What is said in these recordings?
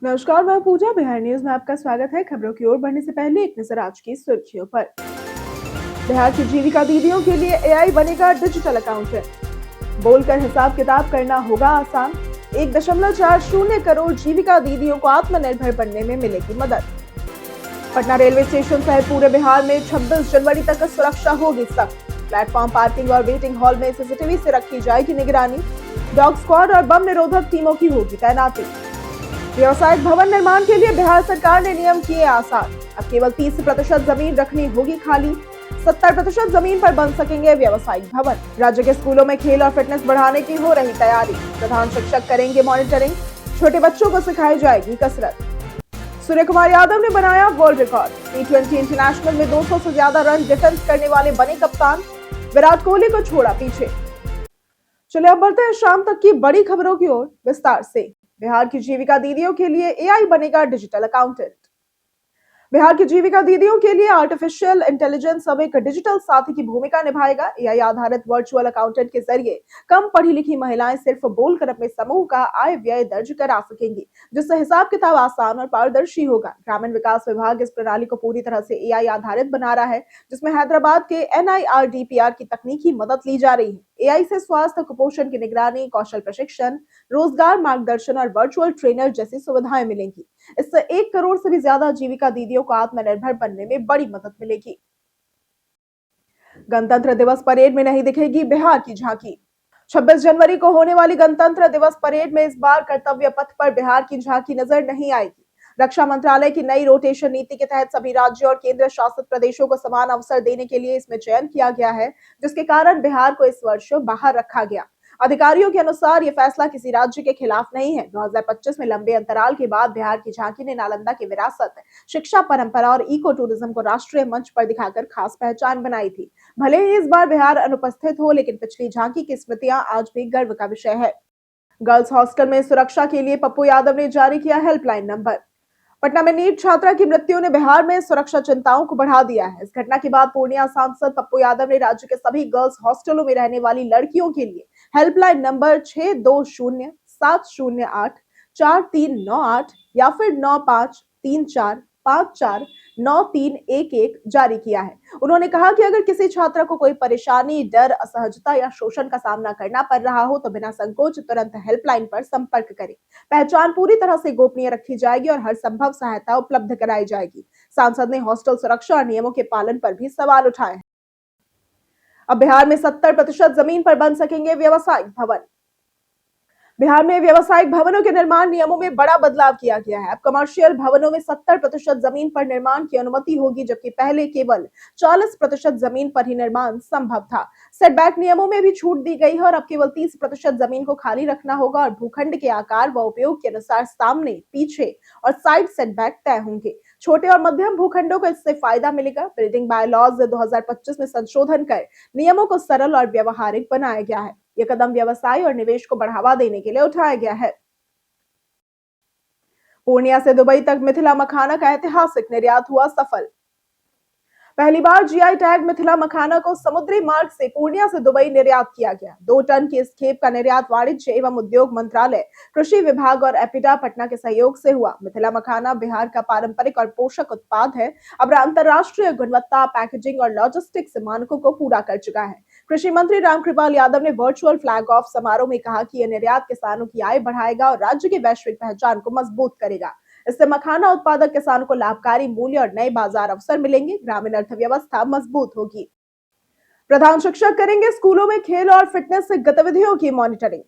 नमस्कार, मैं पूजा। बिहार न्यूज में आपका स्वागत है। खबरों की ओर बढ़ने से पहले एक नजर आज की सुर्खियों पर। बिहार की जीविका दीदियों के लिए एआई बनेगा डिजिटल अकाउंटेंट। बोलकर हिसाब किताब करना होगा आसान। 1.40 करोड़ जीविका दीदियों को आत्मनिर्भर बनने में मिलेगी मदद। पटना रेलवे स्टेशन सहित पूरे बिहार में 26 जनवरी तक सुरक्षा होगी सख्त। प्लेटफॉर्म, पार्किंग और वेटिंग हॉल में सीसीटीवी से रखी जाएगी निगरानी। डॉग स्क्वाड और बम निरोधक टीमों की होगी तैनाती। व्यवसायिक भवन निर्माण के लिए बिहार सरकार ने नियम किए आसान। अब केवल 30% जमीन रखनी होगी खाली। 70% जमीन पर बन सकेंगे व्यवसायिक भवन। राज्य के स्कूलों में खेल और फिटनेस बढ़ाने की हो रही तैयारी। प्रधान शिक्षक करेंगे मॉनिटरिंग। छोटे बच्चों को सिखाई जाएगी कसरत। सूर्य कुमार यादव ने बनाया वर्ल्ड रिकॉर्ड। T20 इंटरनेशनल में 200 से ज्यादा रन डिफेंस करने वाले बने कप्तान। विराट कोहली को छोड़ा पीछे। चलिए अब बढ़ते हैं शाम तक की बड़ी खबरों की ओर विस्तार से। बिहार की जीविका दीदियों के लिए एआई बनेगा डिजिटल अकाउंटेंट। बिहार की जीविका दीदियों के लिए आर्टिफिशियल इंटेलिजेंस अब एक डिजिटल साथी की भूमिका निभाएगा। एआई आधारित वर्चुअल अकाउंटेंट के जरिए कम पढ़ी लिखी महिलाएं सिर्फ बोलकर अपने समूह का आय व्यय दर्ज करा सकेंगी, जिससे हिसाब किताब आसान और पारदर्शी होगा। ग्रामीण विकास विभाग इस प्रणाली को पूरी तरह से एआई आधारित बना रहा है, जिसमें हैदराबाद के एनआईआरडीपीआर की तकनीकी मदद ली जा रही है। एआई से स्वास्थ्य, कुपोषण की निगरानी, कौशल प्रशिक्षण, रोजगार मार्गदर्शन और वर्चुअल ट्रेनर जैसी सुविधाएं मिलेंगी। इससे 1 करोड़ से भी ज्यादा जीविका दीदियों को आत्मनिर्भर बनने में बड़ी मदद मिलेगी। गणतंत्र दिवस परेड में नहीं दिखेगी बिहार की झांकी। 26 जनवरी को होने वाली गणतंत्र दिवस परेड में इस बार कर्तव्य पथ पर बिहार की झांकी नजर नहीं आएगी। रक्षा मंत्रालय की नई रोटेशन नीति के तहत सभी राज्यों और केंद्र शासित प्रदेशों को समान अवसर देने के लिए इसमें चयन किया गया है, जिसके कारण बिहार को इस वर्ष बाहर रखा गया। अधिकारियों के अनुसार यह फैसला किसी राज्य के खिलाफ नहीं है। 2025 में लंबे अंतराल के बाद बिहार की झांकी ने नालंदा की विरासत, शिक्षा परंपरा और इको टूरिज्म को राष्ट्रीय मंच पर दिखाकर खास पहचान बनाई थी। भले ही इस बार बिहार अनुपस्थित हो, लेकिन पिछली झांकी की स्मृतियां आज भी गर्व का विषय है। गर्ल्स हॉस्टल में सुरक्षा के लिए पप्पू यादव ने जारी किया हेल्पलाइन नंबर। पटना में नीट छात्रा की मृत्यु ने बिहार में सुरक्षा चिंताओं को बढ़ा दिया है। इस घटना के बाद पूर्णिया सांसद पप्पू यादव ने राज्य के सभी गर्ल्स हॉस्टलों में रहने वाली लड़कियों के लिए हेल्पलाइन नंबर 6207084398 या फिर 9534549311 जारी किया है। उन्होंने कहा कि अगर किसी छात्रा को कोई परेशानी, डर, असहजता या शोषण का सामना करना पड़ रहा हो तो बिना संकोच तुरंत हेल्पलाइन पर संपर्क करें। पहचान पूरी तरह से गोपनीय रखी जाएगी और हर संभव सहायता उपलब्ध कराई जाएगी। सांसद ने हॉस्टल सुरक्षा और नियमों के पालन पर भी सवाल उठाए हैं। अब बिहार में 70% जमीन पर बन सकेंगे व्यवसायिक भवन। बिहार में व्यवसायिक भवनों के निर्माण नियमों में बड़ा बदलाव किया गया है। अब कमर्शियल भवनों में 70% जमीन पर निर्माण की अनुमति होगी, जबकि पहले केवल 40% जमीन पर ही निर्माण संभव था। सेटबैक नियमों में भी छूट दी गई है और अब केवल 30% जमीन को खाली रखना होगा और भूखंड के आकार व उपयोग के अनुसार सामने, पीछे और साइड सेटबैक तय होंगे। छोटे और मध्यम भूखंडों को इससे फायदा मिलेगा। बिल्डिंग बायलॉज 2025 में संशोधन कर नियमों को सरल और व्यवहारिक बनाया गया है। यह कदम व्यवसाय और निवेश को बढ़ावा देने के लिए उठाया गया है। पूर्णिया से दुबई तक मिथिला मखाना का ऐतिहासिक निर्यात हुआ सफल। पहली बार जीआई टैग मिथिला मखाना को समुद्री मार्ग से पूर्णिया से दुबई निर्यात किया गया। 2 टन की इस खेप का निर्यात वाणिज्य एवं उद्योग मंत्रालय, कृषि विभाग और एपिडा पटना के सहयोग से हुआ। मिथिला मखाना बिहार का पारंपरिक और पोषक उत्पाद है। अब अंतरराष्ट्रीय गुणवत्ता, पैकेजिंग और लॉजिस्टिक्स मानकों को पूरा कर चुका है। कृषि मंत्री रामकृपाल यादव ने वर्चुअल फ्लैग ऑफ समारोह में कहा कि यह निर्यात किसानों की आय बढ़ाएगा और राज्य की वैश्विक पहचान को मजबूत करेगा। इससे मखाना उत्पादक किसानों को लाभकारी मूल्य और नए बाजार अवसर मिलेंगे। ग्रामीण अर्थव्यवस्था मजबूत होगी। प्रधान शिक्षक करेंगे स्कूलों में खेल और फिटनेस गतिविधियों की मॉनिटरिंग।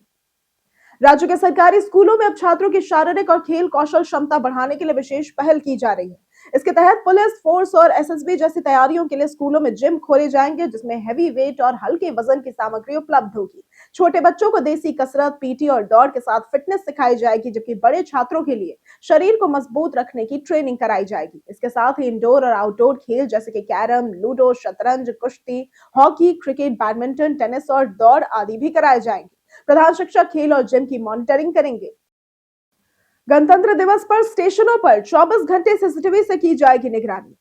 राज्य के सरकारी स्कूलों में अब छात्रों की शारीरिक और खेल कौशल क्षमता बढ़ाने के लिए विशेष पहल की जा रही है। इसके तहत पुलिस फोर्स और एसएसबी जैसी तैयारियों के लिए स्कूलों में जिम खोले जाएंगे, जिसमें हैवी वेट और हल्के वजन की सामग्री उपलब्ध होगी। छोटे बच्चों को देसी कसरत, पीटी और दौड़ के साथ फिटनेस सिखाई जाएगी, जबकि बड़े छात्रों के लिए शरीर को मजबूत रखने की ट्रेनिंग कराई जाएगी। इसके साथ ही इंडोर और आउटडोर खेल जैसे कि कैरम, लूडो, शतरंज, कुश्ती, हॉकी, क्रिकेट, बैडमिंटन, टेनिस और दौड़ आदि भी कराए जाएंगे। प्रधान शिक्षक खेल और जिम की मॉनिटरिंग करेंगे। गणतंत्र दिवस पर स्टेशनों पर 24 घंटे सीसीटीवी से की जाएगी निगरानी।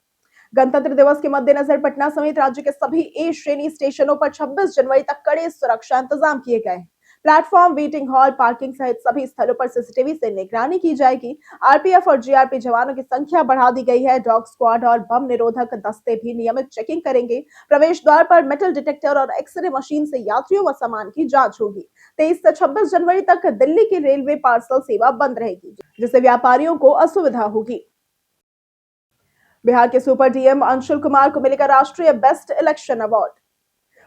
गणतंत्र दिवस के मद्देनजर पटना समेत राज्य के सभी ए श्रेणी स्टेशनों पर 26 जनवरी तक कड़े सुरक्षा इंतजाम किए गए हैं। प्लेटफॉर्म, वेटिंग हॉल, पार्किंग सहित सभी स्थलों पर सीसीटीवी से निगरानी की जाएगी। आरपीएफ और जीआरपी जवानों की संख्या बढ़ा दी गई है। डॉग स्क्वाड और बम निरोधक दस्ते भी नियमित चेकिंग करेंगे। प्रवेश द्वार पर मेटल डिटेक्टर और एक्सरे मशीन से यात्रियों व सामान की जांच होगी। 23 से 26 जनवरी तक दिल्ली की रेलवे पार्सल सेवा बंद रहेगी, जिससे व्यापारियों को असुविधा होगी। बिहार के सुपर डीएम अंशुल कुमार को मिलेगा राष्ट्रीय बेस्ट इलेक्शन अवार्ड।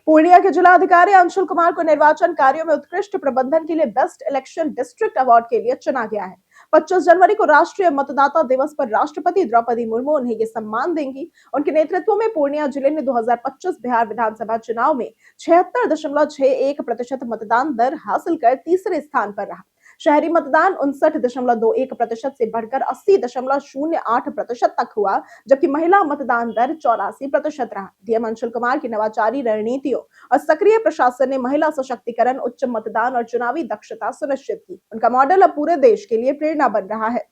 पूर्णिया के जिलाधिकारी अंशुल कुमार को निर्वाचन कार्यों में उत्कृष्ट प्रबंधन के लिए बेस्ट इलेक्शन डिस्ट्रिक्ट अवार्ड के लिए चुना गया है। 25 जनवरी को राष्ट्रीय मतदाता दिवस पर राष्ट्रपति द्रौपदी मुर्मू उन्हें ये सम्मान देंगी। उनके नेतृत्व में पूर्णिया जिले ने 2025 बिहार विधानसभा चुनाव में 76.61% मतदान दर हासिल कर तीसरे स्थान पर रहा। शहरी मतदान 59.21% से बढ़कर 80.08% तक हुआ, जबकि महिला मतदान दर 84% रहा। डीएम अंशुल कुमार की नवाचारी रणनीतियों और सक्रिय प्रशासन ने महिला सशक्तिकरण, उच्च मतदान और चुनावी दक्षता सुनिश्चित की। उनका मॉडल अब पूरे देश के लिए प्रेरणा बन रहा है।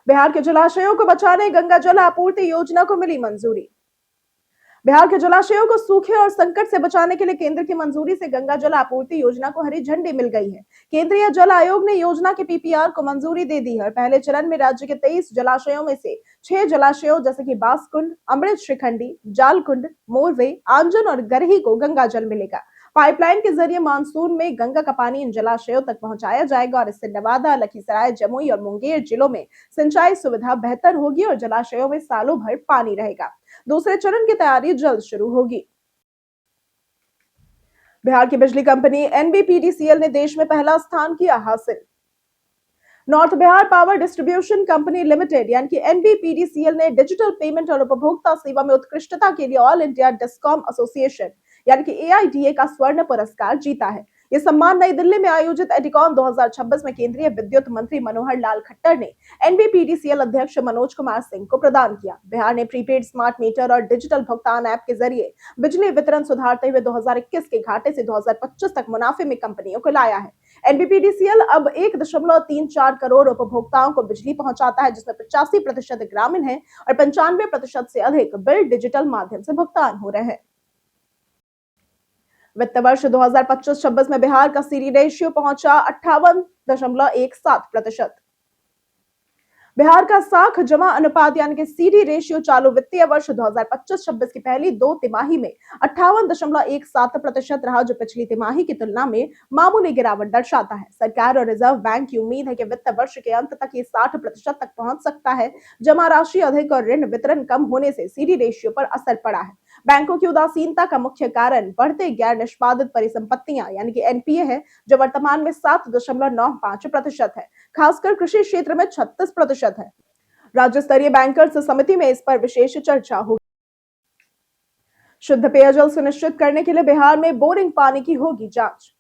बिहार के जलाशयों को बचाने गंगा जल आपूर्ति योजना को मिली मंजूरी। बिहार के जलाशयों को सूखे और संकट से बचाने के लिए केंद्र की मंजूरी से गंगा जल आपूर्ति योजना को हरी झंडी मिल गई है। केंद्रीय जल आयोग ने योजना के पीपीआर को मंजूरी दे दी है। पहले चरण में राज्य के 23 जलाशयों में से 6 जलाशयों जैसे कि बासकुंड, अमृत श्रीखंडी, जालकुंड, मोरवे, आंजन और गरही को गंगा जल मिलेगा। पाइपलाइन के जरिए मानसून में गंगा का पानी इन जलाशयों तक पहुंचाया जाएगा और इससे नवादा, लखीसराय, जमुई और मुंगेर जिलों में सिंचाई सुविधा बेहतर होगी और जलाशयों में सालों भर पानी रहेगा। दूसरे चरण की तैयारी जल्द शुरू होगी। बिहार की बिजली कंपनी एनबीपीडीसीएल ने देश में पहला स्थान किया हासिल। North Bihar power distribution company limited यानी कि एनबीपीडीसीएल ने डिजिटल पेमेंट और उपभोक्ता सेवा में उत्कृष्टता के लिए ऑल इंडिया डिस्कॉम एसोसिएशन यानी कि एआईडीए का स्वर्ण पुरस्कार जीता है। यह सम्मान नई दिल्ली में आयोजित एडिकॉन 2026 में केंद्रीय विद्युत मंत्री मनोहर लाल खट्टर ने एनबीपीडीसीएल अध्यक्ष मनोज कुमार सिंह को प्रदान किया। बिहार ने प्रीपेड स्मार्ट मीटर और डिजिटल भुगतान ऐप के जरिए बिजली वितरण सुधारते हुए 2021 के घाटे से 2025 तक मुनाफे में कंपनियों को लाया है। एनबीपीडीसीएल अब 1.34 करोड़ उपभोक्ताओं को बिजली पहुंचाता है, जिसमें 85% ग्रामीण है और 95% से अधिक बिल डिजिटल माध्यम से भुगतान हो रहे हैं। वित्त वर्ष 2025-26 में बिहार का सीडी रेशियो पहुंचा 58.17%। बिहार का साख जमा अनुपात यानी कि सीडी रेशियो चालू वित्तीय वर्ष 2025-26 की पहली 2 तिमाही में 58.17% रहा, जो पिछली तिमाही की तुलना में मामूली गिरावट दर्शाता है। सरकार और रिजर्व बैंक की उम्मीद है कि वित्त वर्ष के अंत तक ये 60% तक पहुंच सकता है। जमा राशि अधिक और ऋण वितरण कम होने से सीडी रेशियो पर असर पड़ा है। बैंकों की उदासीनता का मुख्य कारण बढ़ते गैर निष्पादित परिसंपत्तियां यानी कि एनपीए है, जो वर्तमान में 7.95% है। खासकर कृषि क्षेत्र में 36% है। राज्य स्तरीय बैंकर्स समिति में इस पर विशेष चर्चा होगी। शुद्ध पेयजल सुनिश्चित करने के लिए बिहार में बोरिंग पानी की होगी जांच।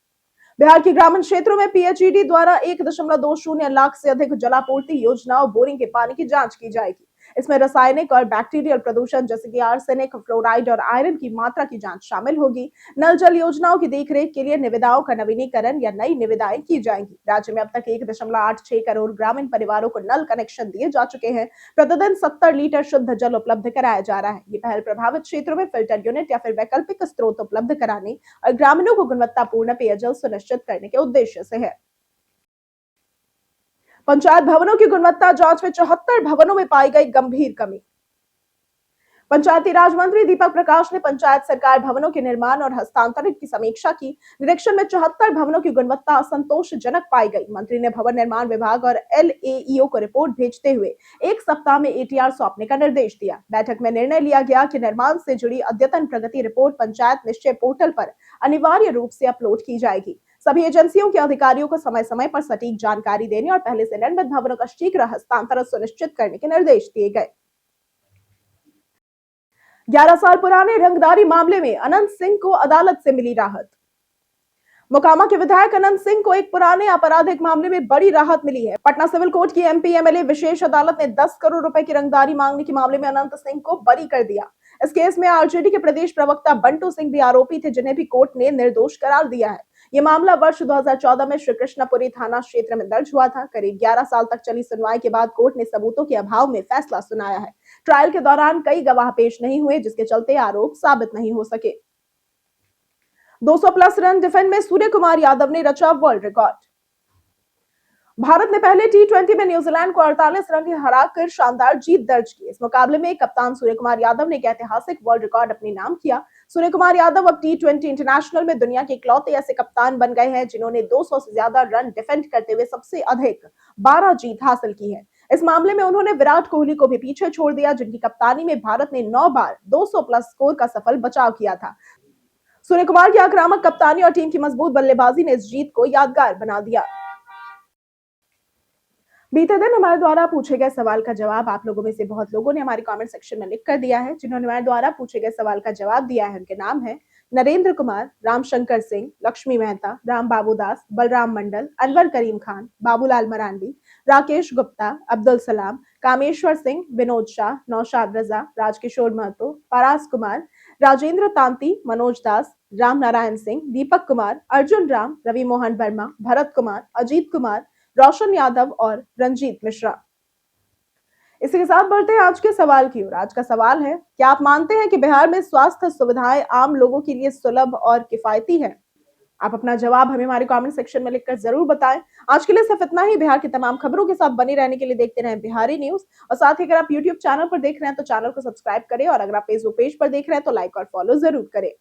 बिहार के ग्रामीण क्षेत्रों में पीएचईडी द्वारा 1.20 लाख से अधिक जलापूर्ति योजनाओं बोरिंग के पानी की जांच की जाएगी। इसमें रासायनिक और बैक्टीरियल प्रदूषण जैसे कि आर्सेनिक, फ्लोराइड और आयरन की मात्रा की जांच शामिल होगी। नल जल योजनाओं की देखरेख के लिए निविदाओं का नवीनीकरण या नई निविदाएं की जाएंगी। राज्य में अब तक 1.86 करोड़ ग्रामीण परिवारों को नल कनेक्शन दिए जा चुके हैं। प्रतिदिन 70 लीटर शुद्ध जल उपलब्ध कराया जा रहा है। ये पहल प्रभावित क्षेत्रों में फिल्टर यूनिट या फिर वैकल्पिक स्रोत उपलब्ध कराने और ग्रामीणों को गुणवत्तापूर्ण पेयजल सुनिश्चित करने के उद्देश्य से है। पंचायत भवनों की गुणवत्ता जांच में 74 भवनों में पाई गई गंभीर कमी। पंचायती राज मंत्री दीपक प्रकाश ने पंचायत सरकार भवनों के निर्माण और हस्तांतरण की समीक्षा की। निरीक्षण में 74 भवनों की गुणवत्ता असंतोषजनक पाई गई। मंत्री ने भवन निर्माण विभाग और एलएईओ को रिपोर्ट भेजते हुए 1 सप्ताह में एटीआर सौंपने का निर्देश दिया। बैठक में निर्णय लिया गया कि निर्माण से जुड़ी अद्यतन प्रगति रिपोर्ट पंचायत निश्चय पोर्टल पर अनिवार्य रूप से अपलोड की जाएगी। सभी एजेंसियों के अधिकारियों को समय समय पर सटीक जानकारी देने और पहले से निर्मित भवनों का शीघ्र हस्तांतरण सुनिश्चित करने के निर्देश दिए गए। 11 साल पुराने रंगदारी मामले में अनंत सिंह को अदालत से मिली राहत। मोकामा के विधायक अनंत सिंह को एक पुराने आपराधिक मामले में बड़ी राहत मिली है। पटना सिविल कोर्ट की एमपी एमएलए विशेष अदालत ने 10 करोड़ रुपए की रंगदारी मांगने के मामले में अनंत सिंह को बरी कर दिया। इस केस में आरजेडी के प्रदेश प्रवक्ता बंटू सिंह भी आरोपी थे, जिन्हें भी कोर्ट ने निर्दोष करार दिया है। यह मामला वर्ष 2014 में श्री कृष्णपुरी थाना क्षेत्र में दर्ज हुआ था। करीब 11 साल तक चली सुनवाई के बाद कोर्ट ने सबूतों के अभाव में फैसला सुनाया है। ट्रायल के दौरान कई गवाह पेश नहीं हुए, जिसके चलते आरोप साबित नहीं हो सके। 200 प्लस रन डिफेंड में सूर्य कुमार यादव ने रचा वर्ल्ड रिकॉर्ड। भारत ने पहले टी20 में न्यूजीलैंड को 48 रन हराकर शानदार जीत दर्ज की। इस मुकाबले में कप्तान सूर्य कुमार यादव ने एक ऐतिहासिक वर्ल्ड रिकॉर्ड अपने नाम किया। सूर्य कुमार यादव अब टी20 इंटरनेशनल में दुनिया के इकलौते ऐसे कप्तान बन गए हैं जिन्होंने 200 से ज्यादा रन डिफेंड करते हुए सबसे अधिक 12 जीत हासिल की है। इस मामले में उन्होंने विराट कोहली को भी पीछे छोड़ दिया, जिनकी कप्तानी में भारत ने 9 बार 200 प्लस स्कोर का सफल बचाव किया था। सूर्य कुमार की आक्रामक कप्तानी और टीम की मजबूत बल्लेबाजी ने इस जीत को यादगार बना दिया। बीते दिन हमारे द्वारा पूछे गए सवाल का जवाब आप लोगों में से बहुत लोगों ने हमारे कमेंट सेक्शन में लिख कर दिया है। जिन्होंने हमारे द्वारा पूछे गए सवाल का जवाब दिया है उनके नाम है नरेंद्र कुमार, रामशंकर सिंह, लक्ष्मी मेहता, राम बाबू दास, बलराम मंडल, अनवर करीम खान, बाबूलाल मरांडी, राकेश गुप्ता, अब्दुल सलाम, कामेश्वर सिंह, विनोद शाह, नौशाद रजा, राजकिशोर महतो, परास कुमार, राजेंद्र तांती, मनोज दास, राम नारायण सिंह, दीपक कुमार, अर्जुन राम, रवि मोहन वर्मा, भरत कुमार, अजीत कुमार, रोशन यादव और रंजीत मिश्रा। इसी के साथ बढ़ते हैं आज के सवाल की ओर। आज का सवाल है, क्या आप मानते हैं कि बिहार में स्वास्थ्य सुविधाएं आम लोगों के लिए सुलभ और किफायती है? आप अपना जवाब हमें हमारे कमेंट सेक्शन में लिखकर जरूर बताएं। आज के लिए सिर्फ इतना ही। बिहार की तमाम खबरों के साथ बने रहने के लिए देखते रहें बिहारी न्यूज। और साथ ही अगर आप यूट्यूब चैनल पर देख रहे हैं तो चैनल को सब्सक्राइब करें, और अगर आप फेसबुक पेज पर देख रहे हैं तो लाइक और फॉलो जरूर करें।